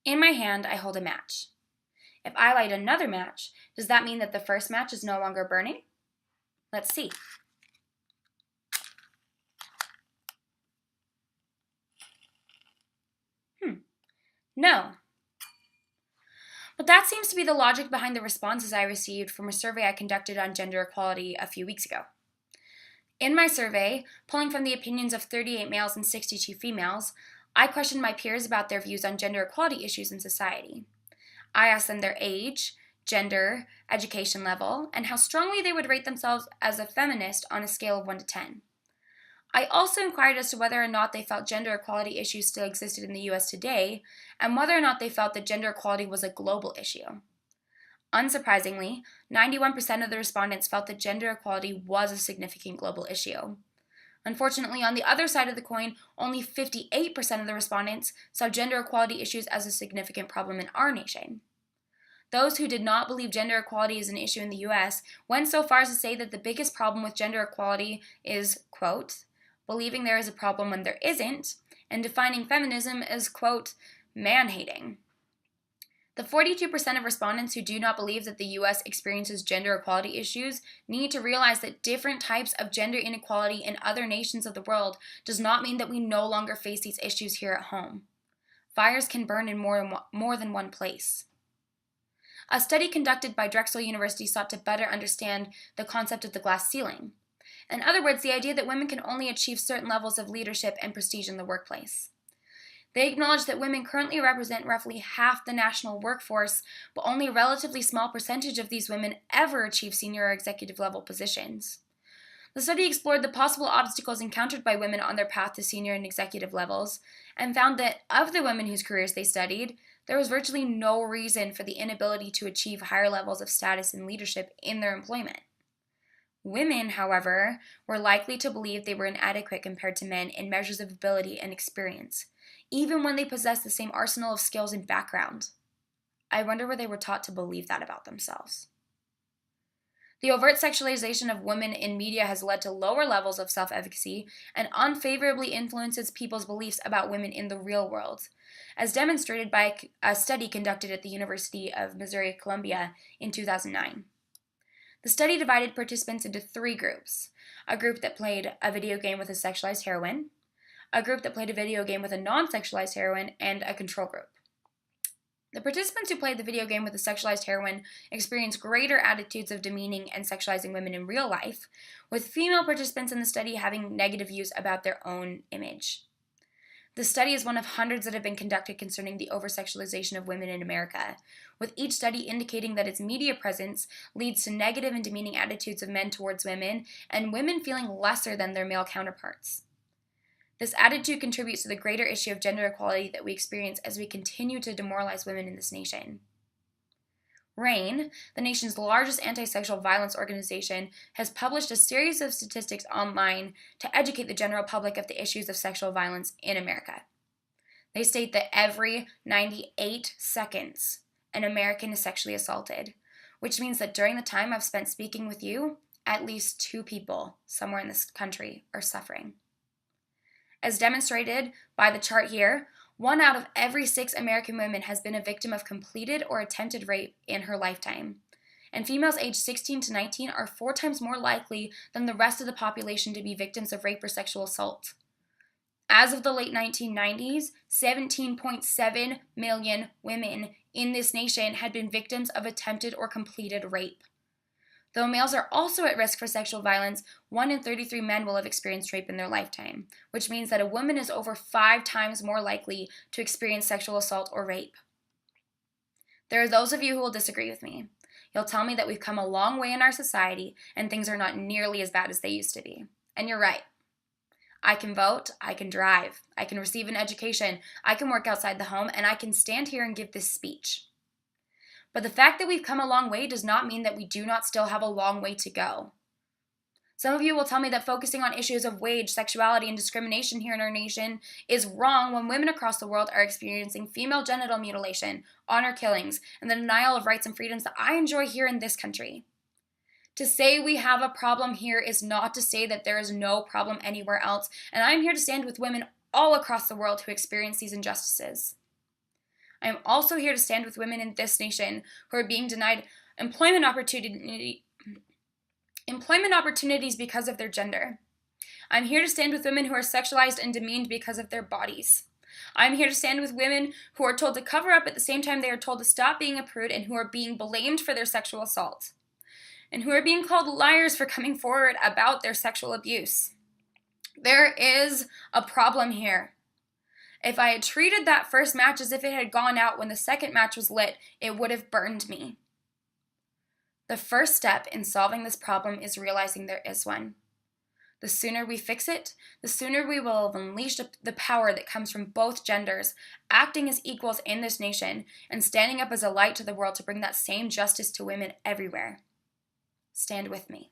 In my hand, I hold a match. If I light another match, does that mean that the first match is no longer burning? Let's see. No. But that seems to be the logic behind the responses I received from a survey I conducted on gender equality a few weeks ago. In my survey, pulling from the opinions of 38 males and 62 females, I questioned my peers about their views on gender equality issues in society. I asked them their age, gender, education level, and how strongly they would rate themselves as a feminist on a scale of 1 to 10. I also inquired as to whether or not they felt gender equality issues still existed in the US today, and whether or not they felt that gender equality was a global issue. Unsurprisingly, 91% of the respondents felt that gender equality was a significant global issue. Unfortunately, on the other side of the coin, only 58% of the respondents saw gender equality issues as a significant problem in our nation. Those who did not believe gender equality is an issue in the US went so far as to say that the biggest problem with gender equality is, quote, believing there is a problem when there isn't, and defining feminism as, quote, man-hating. The 42% of respondents who do not believe that the US experiences gender equality issues need to realize that different types of gender inequality in other nations of the world does not mean that we no longer face these issues here at home. Fires can burn in more than one place. A study conducted by Drexel University sought to better understand the concept of the glass ceiling. In other words, the idea that women can only achieve certain levels of leadership and prestige in the workplace. They acknowledge that women currently represent roughly half the national workforce, but only a relatively small percentage of these women ever achieve senior or executive level positions. The study explored the possible obstacles encountered by women on their path to senior and executive levels, and found that of the women whose careers they studied, there was virtually no reason for the inability to achieve higher levels of status and leadership in their employment. Women, however, were likely to believe they were inadequate compared to men in measures of ability and experience, even when they possessed the same arsenal of skills and background. I wonder where they were taught to believe that about themselves. The overt sexualization of women in media has led to lower levels of self-efficacy and unfavorably influences people's beliefs about women in the real world, as demonstrated by a study conducted at the University of Missouri-Columbia in 2009. The study divided participants into 3 groups: a group that played a video game with a sexualized heroine, a group that played a video game with a non-sexualized heroine, and a control group. The participants who played the video game with a sexualized heroine experienced greater attitudes of demeaning and sexualizing women in real life, with female participants in the study having negative views about their own image. The study is one of hundreds that have been conducted concerning the over-sexualization of women in America, with each study indicating that its media presence leads to negative and demeaning attitudes of men towards women, and women feeling lesser than their male counterparts. This attitude contributes to the greater issue of gender equality that we experience as we continue to demoralize women in this nation. RAINN, the nation's largest anti-sexual violence organization, has published a series of statistics online to educate the general public of the issues of sexual violence in America. They state that every 98 seconds, an American is sexually assaulted, which means that during the time I've spent speaking with you, at least 2 people somewhere in this country are suffering. As demonstrated by the chart here, 1 out of every 6 American women has been a victim of completed or attempted rape in her lifetime. And females aged 16 to 19 are 4 times more likely than the rest of the population to be victims of rape or sexual assault. As of the late 1990s, 17.7 million women in this nation had been victims of attempted or completed rape. Though males are also at risk for sexual violence, 1 in 33 men will have experienced rape in their lifetime, which means that a woman is over 5 times more likely to experience sexual assault or rape. There are those of you who will disagree with me. You'll tell me that we've come a long way in our society and things are not nearly as bad as they used to be. And you're right. I can vote, I can drive, I can receive an education, I can work outside the home, and I can stand here and give this speech. But the fact that we've come a long way does not mean that we do not still have a long way to go. Some of you will tell me that focusing on issues of wage, sexuality, and discrimination here in our nation is wrong when women across the world are experiencing female genital mutilation, honor killings, and the denial of rights and freedoms that I enjoy here in this country. To say we have a problem here is not to say that there is no problem anywhere else, and I am here to stand with women all across the world who experience these injustices. I am also here to stand with women in this nation who are being denied employment opportunities because of their gender. I'm here to stand with women who are sexualized and demeaned because of their bodies. I'm here to stand with women who are told to cover up at the same time they are told to stop being a prude and who are being blamed for their sexual assault, and who are being called liars for coming forward about their sexual abuse. There is a problem here. If I had treated that first match as if it had gone out when the second match was lit, it would have burned me. The first step in solving this problem is realizing there is one. The sooner we fix it, the sooner we will unleash the power that comes from both genders, acting as equals in this nation, and standing up as a light to the world to bring that same justice to women everywhere. Stand with me.